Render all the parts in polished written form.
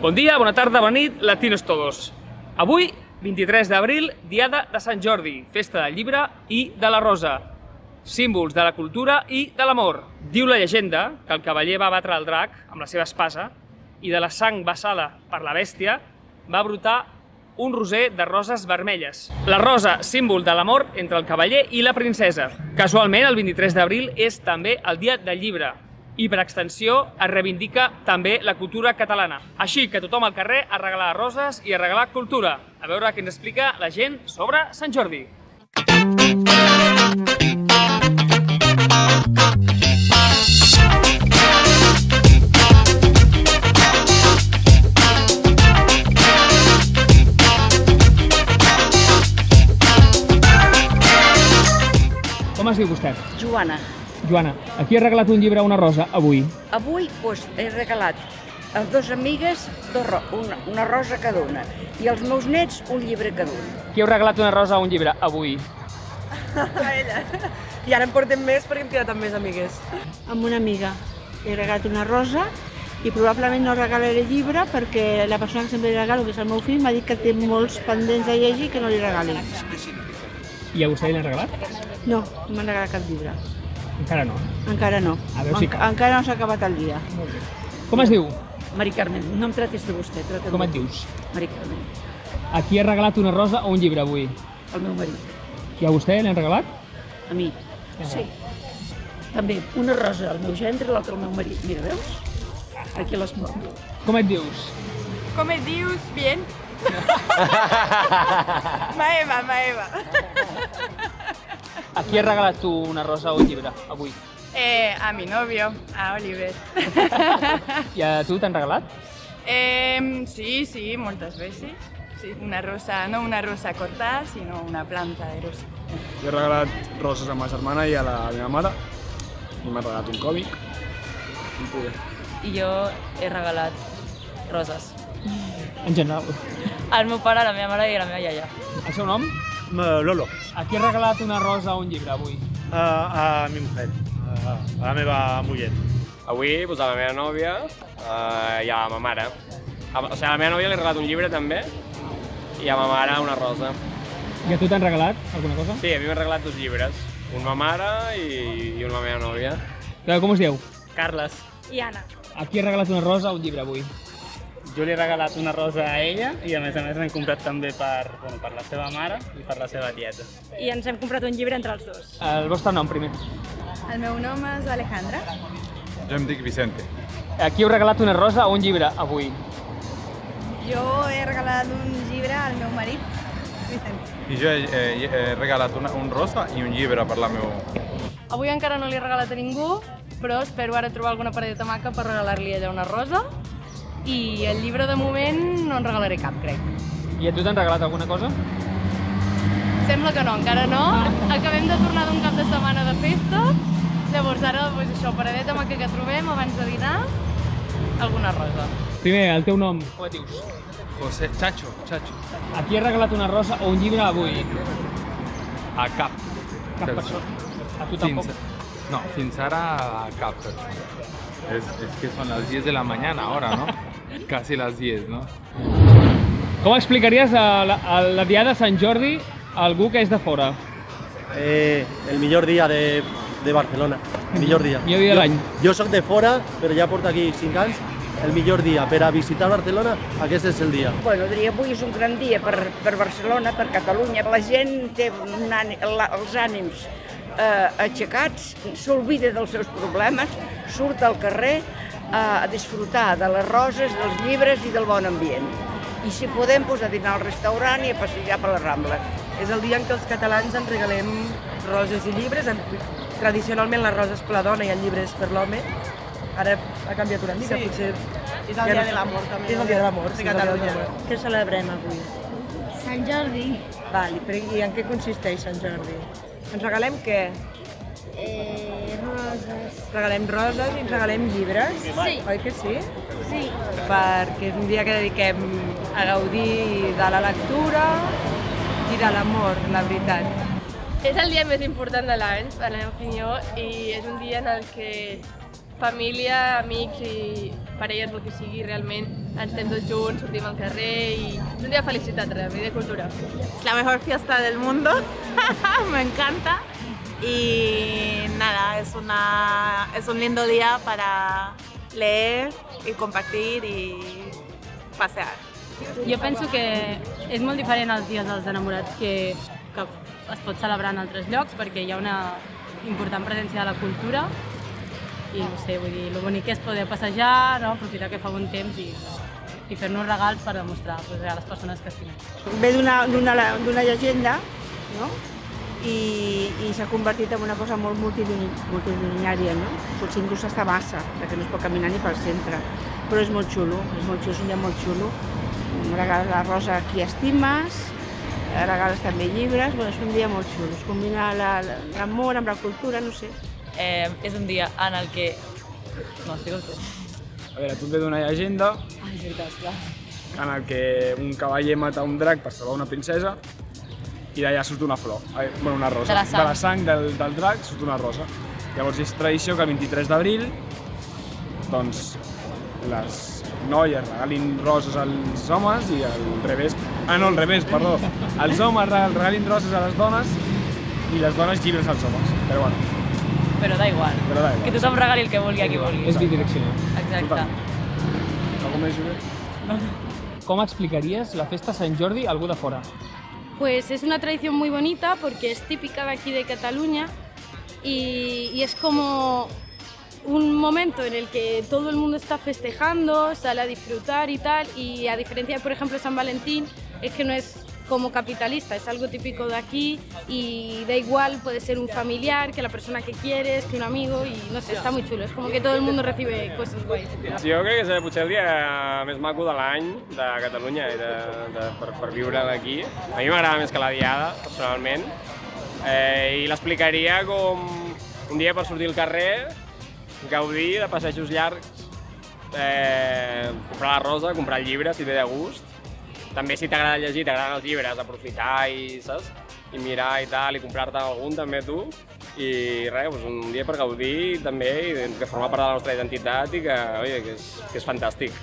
Bon dia, bona tarda, bona nit, latinos todos. Avui, 23 d'abril, diada de Sant Jordi, festa del llibre i de la rosa, símbols de la cultura i de l'amor. Diu la llegenda que el cavaller va batre el drac amb la seva espasa i de la sang vessada per la bèstia va brotar un roser de roses vermelles. La rosa, símbol de l'amor entre el cavaller i la princesa. Casualment, el 23 d'abril és també el dia del llibre i, per extensió, es reivindica també la cultura catalana. Així que tothom al carrer a regalar roses i a regalar cultura. A veure què ens explica la gent sobre Sant Jordi. Com es diu vostè? Joana. Joana, a qui ha regalat un llibre o una rosa avui? Avui he regalat a dues amigues una rosa cada una i als meus nets un llibre cada un. Qui heu regalat una rosa o un llibre avui? A ella. I ara en portem més perquè hem quedat amb més amigues. Amb una amiga. He regalat una rosa i probablement no regalaré llibre perquè la persona que sempre li regalo, que és el meu fill, m'ha dit que té molts pendents de llegir que no li regali. I a vostè li han regalat? No, no m'han regalat cap llibre. Encara no. Encara no. A veure si cal. Encara no s'ha acabat el dia. Com es diu? Mari Carmen, no em tratis de vostè, trata Com et dius? Mari Carmen, A qui ha regalat una rosa o un llibre avui? el meu marit. I a vostè li han regalat? A mi. Sí. També una rosa al meu gendre i l'altra al meu marit. Mira, veus? Aquí les porto. Com et dius? Com et dius? Bien. Maeva. A qui has regalat tu una rosa o un llibre avui? A mi novio, a Oliver. I a tu t'han regalat? Sí, moltes veces. Sí, una rosa, no una rosa cortada, sino una planta de rosa. Jo he regalat roses a ma germana i a la meva mare i m'ha regalat un còmic. I jo he regalat roses En general. al meu pare, a la meva mare i a la meva iaia. El seu nom? Lolo, A qui has regalat una rosa o un llibre avui? a mi mujer, a la meva muller. Avui, pues, a la meva nòvia i a la meva mare. O sigui, a la meva nòvia li he regalat un llibre també i a ma mare una rosa. I a tu t'han regalat alguna cosa? Sí, a mi m'han regalat dos llibres, un ma mare i un la meva nòvia. Com us dieu? Carles. I Anna. A qui has regalat una rosa o un llibre avui? Jo li he regalat una rosa a ella i a més n'hem comprat també per la seva mare i per la seva tieta. I ens hem comprat un llibre entre els dos. El vostre nom primer. El meu nom és Alejandra. Jo em dic Vicente. A qui heu regalat una rosa o un llibre avui? Jo he regalat un llibre al meu marit, Vicente. I jo he regalat un rosa i un llibre per la meva... Avui encara no l'he regalat a ningú, però espero ara trobar alguna parella maca per regalar-li a ella una rosa. I el llibre de moment no en regalaré cap, crec. I a tu t'han regalat alguna cosa? Sembla que no, encara no. Acabem de tornar d'un cap de setmana de festa. Llavors ara, doncs això, paradeta maca que trobem abans de dinar, alguna rosa. Primer, el teu nom, com et dius? José, Chacho. A qui has regalat una rosa o un llibre avui? A cap. Cap persona. A tu tampoc? No, fins ara a cap persona. Es que son las 10 de la mañana ahora, ¿no? Casi las 10, ¿no? Com explicaries a la diada de Sant Jordi a algú que és de fora? El millor dia de Barcelona, el millor dia. Millor dia de l'any. Jo soc de fora, però ja porto aquí 5 anys. El millor dia per a visitar Barcelona, aquest és el dia. Bueno, diria avui és un gran dia per Barcelona, per Catalunya. La gent té els ànims aixecats, s'oblida dels seus problemes, surt al carrer a disfrutar de les roses, dels llibres i del bon ambient. I si podem, a dinar al restaurant i a passejar per les Rambles. És el dia en què els catalans ens regalem roses i llibres. Tradicionalment les roses per la dona i els llibres per l'home. Ara ha canviat una mica, potser... És el dia de l'amor, també. És el dia de l'amor, de Catalunya. Què celebrem avui? Sant Jordi. I en què consisteix Sant Jordi? Ens regalem què? Roses. Regalem roses i ens regalem llibres? Sí. Oi que sí? Sí. Perquè és un dia que dediquem a gaudir de la lectura i de l'amor, la veritat. És el dia més important de l'any, per la meva opinió, i és un dia en el que família, amics i parelles, el que sigui, realment ens estem tots junts, sortim al carrer i és un dia de felicitat, realment, de cultura. Es la mejor fiesta del mundo, me encanta y nada, es un lindo día para leer y compartir y pasear. Jo penso que és molt diferent als dies dels enamorats que es pot celebrar en altres llocs perquè hi ha una important presència de la cultura i no sé, vull dir, el bonic és poder passejar, no? Aprofitar que fa bon temps i fer-nos regals per demostrar a les persones que estimem. Ve d'una llegenda, no? I s'ha convertit en una cosa molt multitudinària, no? Potser ningú s'està massa, perquè no es pot caminar ni pel centre, però és molt xulo, és un dia molt xulo. Regales la rosa a qui estimes, regales també llibres, és un dia molt xulo, es combina l'amor amb la cultura, no sé. És un dia en el que... No, explica-ho tu. A veure, tu et ve d'una llegenda És veritat, clar. en el que un cavaller mata un drac per salvar una princesa i d'allà surt una flor, bueno, una rosa. De la sang. De la sang del drac surt una rosa. Llavors és tradició que el 23 d'abril doncs, les noies regalin roses als homes i al revés... Ah, no, al revés, perdó. Els homes regalin roses a les dones i les dones llibres als homes. Però bueno. Però da igual. Que tothom regali el que vulgui a qui vulgui. És bidireccional. Exacte. Algú més, Júlia? Com explicaries la festa Sant Jordi a algú de fora? Pues es una tradición muy bonita porque es típica de aquí de Cataluña y es como un momento en el que todo el mundo está festejando, sale a disfrutar y tal, y a diferencia de, por ejemplo, San Valentín, es que no es como capitalista, es algo típico de aquí y da igual, puede ser un familiar, que la persona que quieres, que un amigo, y no sé, está muy chulo, es como que todo el mundo recibe cosas guays. Jo crec que és potser el dia més maco de l'any de Catalunya i per viure aquí. A mi m'agrada més que la Diada, personalment, i l'explicaria com un dia per sortir al carrer, gaudir de passejos llargs, comprar la rosa, comprar el llibre si ve de gust. També si t'agrada llegir, t'agraden els llibres, aprofitar i, saps? I mirar i tal, i comprar-te algun també tu. I res, doncs un dia per gaudir també i que forma part de la nostra identitat i que, oye, que és fantàstic.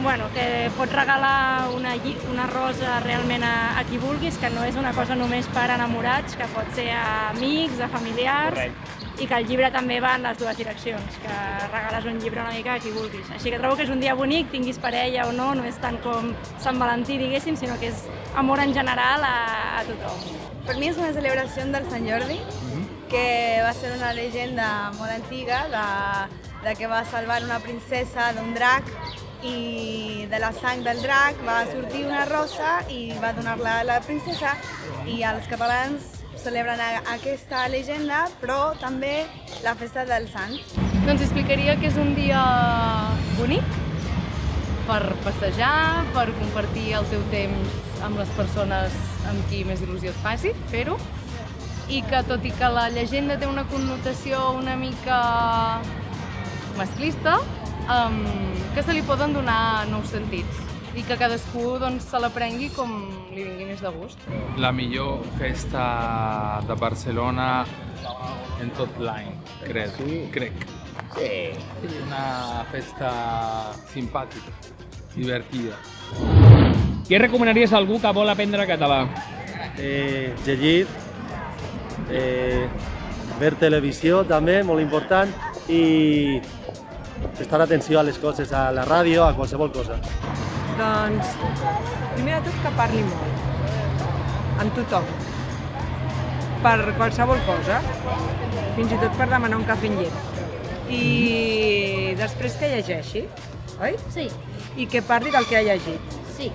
Bueno, que pots regalar una rosa realment a qui vulguis, que no és una cosa només per enamorats, que pot ser a amics, a familiars. Correcte. I que el llibre també va en les dues direccions, que regales un llibre una mica a qui vulguis. Així que trobo que és un dia bonic, tinguis parella o no és tant com Sant Valentí, diguéssim, sinó que és amor en general a tothom. Per mi és una celebració del Sant Jordi, que va ser una llegenda molt antiga de que va salvar una princesa d'un drac i de la sang del drac va sortir una rosa i va donar-la a la princesa i els catalans celebren aquesta llegenda, però també la festa del sant. Doncs explicaria que és un dia bonic per passejar, per compartir el teu temps amb les persones amb qui més il·lusió et faci fer-ho, i que tot i que la llegenda té una connotació una mica masclista, que se li poden donar nous sentits i que cadascú se la prengui com li vingui més de gust. La millor festa de Barcelona en tot l'any, crec. Una festa simpàtica, divertida. Què recomanaries a algú que vol aprendre català? Llegir, ver televisió també, molt important, i prestar atenció a les coses, a la ràdio, a qualsevol cosa. Doncs, primer de tot que parli molt, amb tothom, per qualsevol cosa, fins i tot per demanar un cafè amb llet. I després que llegeixi, oi? Sí. I que parli del que ha llegit. Sí.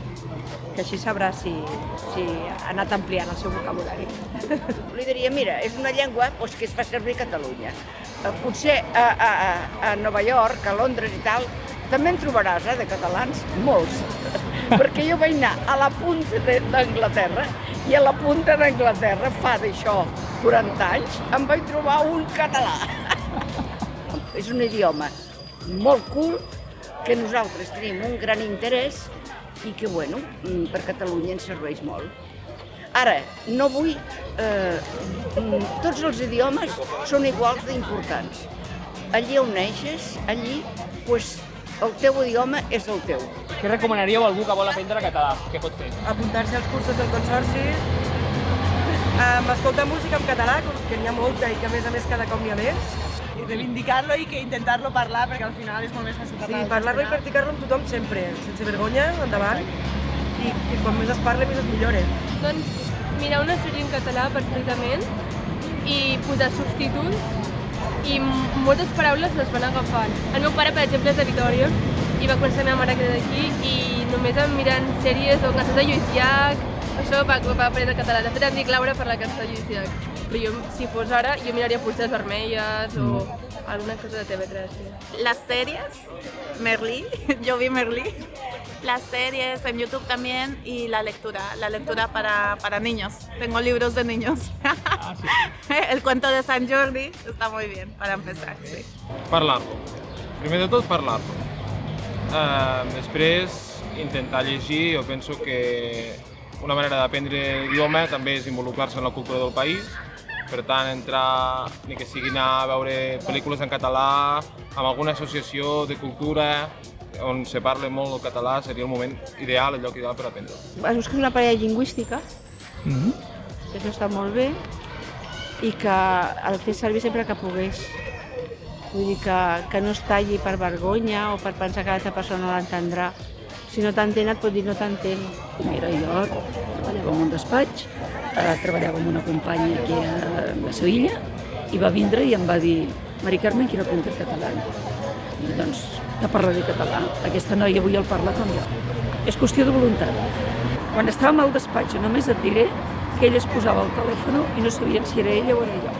Que així sabrà si ha anat ampliant el seu vocabulari. Li diria, mira, és una llengua que es fa servir a Catalunya. Potser a Nova York, a Londres i tal, també en trobaràs, de catalans, molts. Perquè jo vaig anar a la punta d'Anglaterra i a la punta d'Anglaterra, fa d'això 40 anys, em vaig trobar un català. És un idioma molt cult, que nosaltres tenim un gran interès i que, bueno, per Catalunya ens serveix molt. Ara, no vull... tots els idiomes són iguals d'importants, allí on neixes, allí, doncs, el teu idioma és el teu. Què recomanaríeu a algú que vol aprendre català? Què pot fer? Apuntar-se als cursos del Consorci, escoltar música en català, que n'hi ha molta i que a més cada cop n'hi ha més. I reivindicar-lo i que intentar-lo parlar, perquè al final és molt més fàcil parlar. Sí, parlar-lo i practicar-lo amb tothom sempre, sense vergonya, endavant. I quan més es parla, més es millora. Doncs mirar una sèrie en català perfectament i posar subtítols i moltes paraules les van agafant. El meu pare, per exemple, és de Vitòria i va conèixer la meva mare que era d'aquí i només mirant sèries o cançons de Lluís Llach, això va aprendre català. De fet, em dic Laura per la cançó de Lluís Llach. Però jo, si fos ara, jo miraria Pulses Vermelles o alguna cosa de TV3. Sí. Las series, Merlí, yo vi Merlí. Las series en YouTube también y la lectura para niños. Tengo libros de niños. Ah, sí. El cuento de Sant Jordi está muy bien para empezar. Sí. Parlar-lo. Primer de tot, parlar-lo. Després, intentar llegir. Jo penso que una manera d'aprendre idioma també és involucrar-se en la cultura del país. Per tant, entrar, ni que sigui anar a veure pel·lícules en català, amb alguna associació de cultura on se parla molt el català, seria el moment ideal, el lloc ideal per aprendre. Vas buscar una parella lingüística, que això està molt bé, i que el fes servir sempre que pogués. Vull dir que no es talli per vergonya o per pensar que l'altra persona no l'entendrà. Si no t'entén, et pot dir no t'entén. Mira, jo treballava en un despatx, treballava amb una companya aquí a Sevilla i va vindre i em va dir Mari Carmen, quiero aprender català. I doncs, ja parlaré català. Aquesta noia avui el parla com jo. És qüestió de voluntat. Quan estàvem al despatx, només et diré que ell es posava al telèfon i no sabien si era ella o era jo.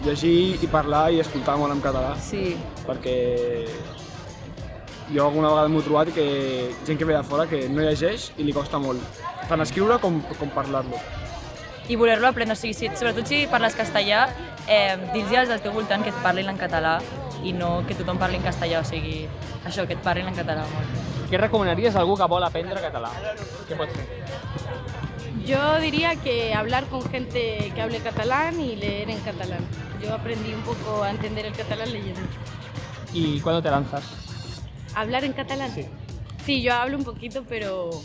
Llegir i parlar i escoltar molt en català. Sí. Perquè jo alguna vegada m'ho he trobat que gent que ve de fora que no llegeix i li costa molt, tant escriure com parlar-lo. I voler-lo aprendre, o sigui, sobretot si parles castellà, dir-los als del teu voltant que et parlin en català i no que tothom parli en castellà, o sigui, això, que et parlin en català molt. Què recomanaries a algú que vol aprendre català? Què pot fer? Yo diría que hablar con gente que hable catalán y leer en catalán. Yo aprendí un poco a entender el catalán leyendo. ¿Y cuándo te lanzas? ¿Hablar en catalán? Sí. Sí, yo hablo un poquito, pero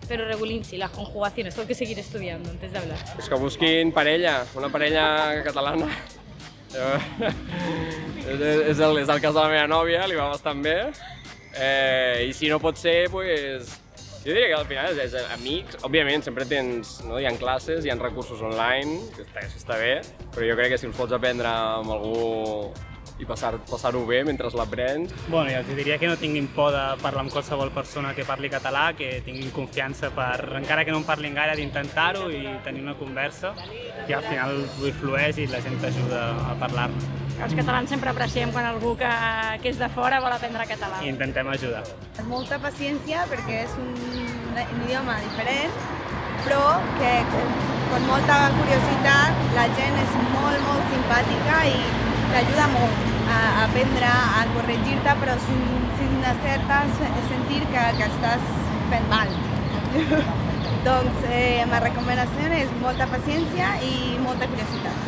regulín, sí, las conjugaciones. Tengo que seguir estudiando antes de hablar. Pues que busquin parella, una parella catalana. És el cas de la meva nòvia, li va bastant bé. I si no pot ser, pues, jo diria que al final és amics. Òbviament, sempre tens, no? Hi ha classes, hi ha recursos online, que això està bé, però jo crec que si els pots aprendre amb algú i passar-ho bé mentre l'aprens. Bueno, jo els diria que no tinguin por de parlar amb qualsevol persona que parli català, que tinguin confiança per, encara que no en parlin gaire, d'intentar-ho i tenir una conversa, que al final ho flueix i la gent t'ajuda a parlar-ne. Els catalans sempre apreciem quan algú que és de fora vol aprendre català. I intentem ajudar. Molta paciència perquè és un idioma diferent, però que con molta curiositat la gent és molt simpàtica i t'ajuda molt a aprendre, a corregir-te, però sin hacer-te sentir que estàs fent mal. Doncs la recomanació és molta paciència i molta curiositat.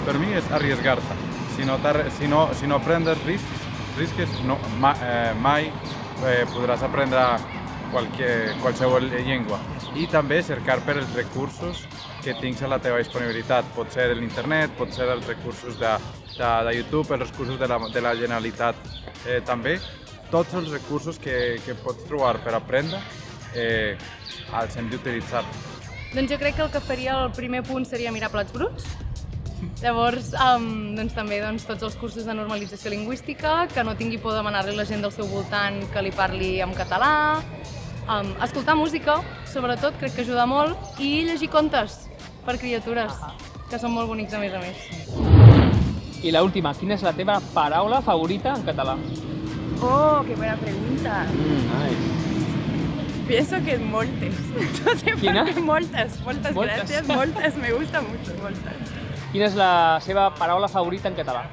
Per mi és arriesgar-te. Si no aprendes risques, mai podràs aprendre qualsevol llengua. I també cercar per els recursos que tens a la teva disponibilitat. Pot ser l'internet, pot ser els recursos de YouTube, els recursos de la Generalitat. També tots els recursos que pots trobar per aprendre els hem d'utilitzar. Doncs jo crec que el que faria el primer punt seria mirar Plats Bruts. Llavors, també tots els cursos de normalització lingüística, que no tingui por de demanar-li a la gent del seu voltant que li parli en català, escoltar música, sobretot, crec que ajuda molt, i llegir contes per criatures, que són molt bonics a més. I l'última, quina és la teva paraula favorita en català? Oh, qué buena pregunta. Nice. Pienso que moltes. No sé por qué moltes. Moltes gràcies, moltes. Me gusta mucho, moltes. Quina és la seva paraula favorita en català?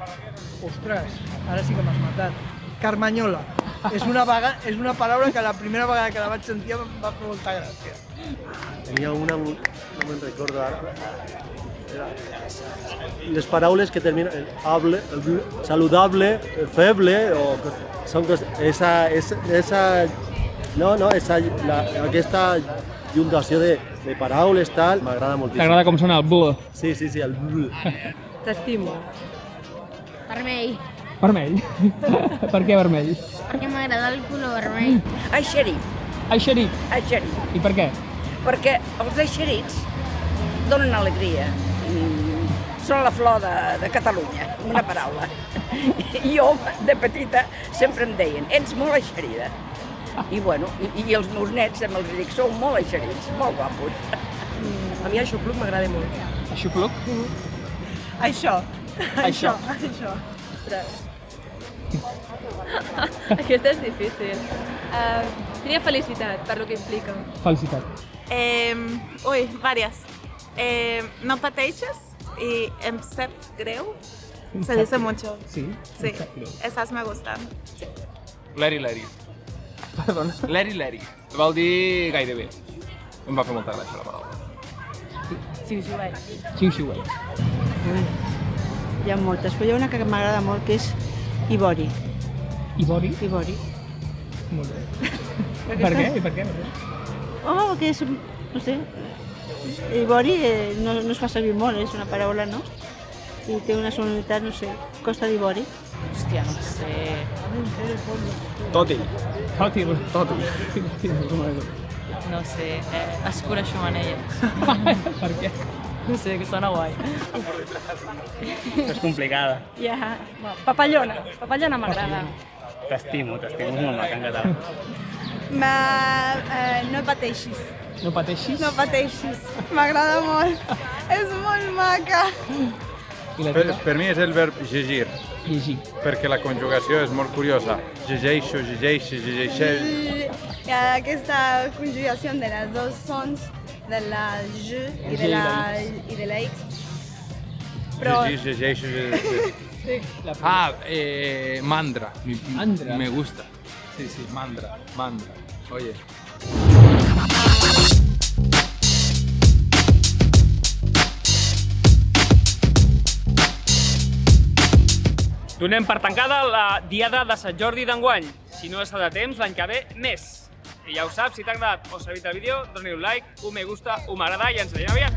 Ostres, ara sí que m'has matat. Carmanyola. És una paraula que la primera vegada que la vaig sentir em va fer molta gràcia. Tenia una, no me'n recordo ara, les paraules que terminen hable, saludable, feble, o són aquesta juntació de paraules, tal, m'agrada moltíssim. T'agrada com sona el bl? Sí, el bl. T'estimo. Vermell. Vermell? Per què vermell? Perquè m'agrada el color vermell. Eixerit. Eixerit? Eixerit. I per què? Perquè els eixerits donen alegria. Són la flor de Catalunya, una paraula. I jo, de petita, sempre em deien, ets molt eixerida. I bueno, i els meus nets també els dic, sou molt eixerits, molt guapos. A mi això pluc m'agrada molt. Això pluc? Això. Ostres. Aquesta és difícil. Diria felicitat, per lo que implica. Felicitat. Varias. No pateixes y em sap greu. Se dice mucho. Sí. Esas me gustan. Sí. Leri. Perdona? Leri. Vol dir gairebé. Em va fer molta gràcia la paraula. Xiu-xiuet. Hi ha moltes, però hi ha una que m'agrada molt, que és Ivori. Ivori? Ivori. Molt bé. Per què? I per què? Oh, que és, no sé, Ivori no es fa servir molt, és una paraula, no? I té una sonoritat, no sé, Costa d'Ivori. Hòstia, no sé... Tòtil. No sé, escura xumanelles. Per què? No sé, que sona guai. És complicada. Ja, papallona m'agrada. T'estimo, és molt maca en català. No pateixis. No pateixis? No pateixis. M'agrada molt. És molt maca. Per mi és el verb llegir. Llegir. Perquè la conjugació és molt curiosa. Llegeixo. Aquesta conjugació de les dos sons, de la J i de la X. Però... Llegeixo. Mandra. Mandra. Me gusta. Sí, mandra. Oye. Donem per tancada la Diada de Sant Jordi d'enguany. Si no està de temps, l'any que ve, més. I ja ho saps, si t'ha agradat o s'ha vist el vídeo, doni un like, un me gusta, un m'agrada i ens veiem aviat.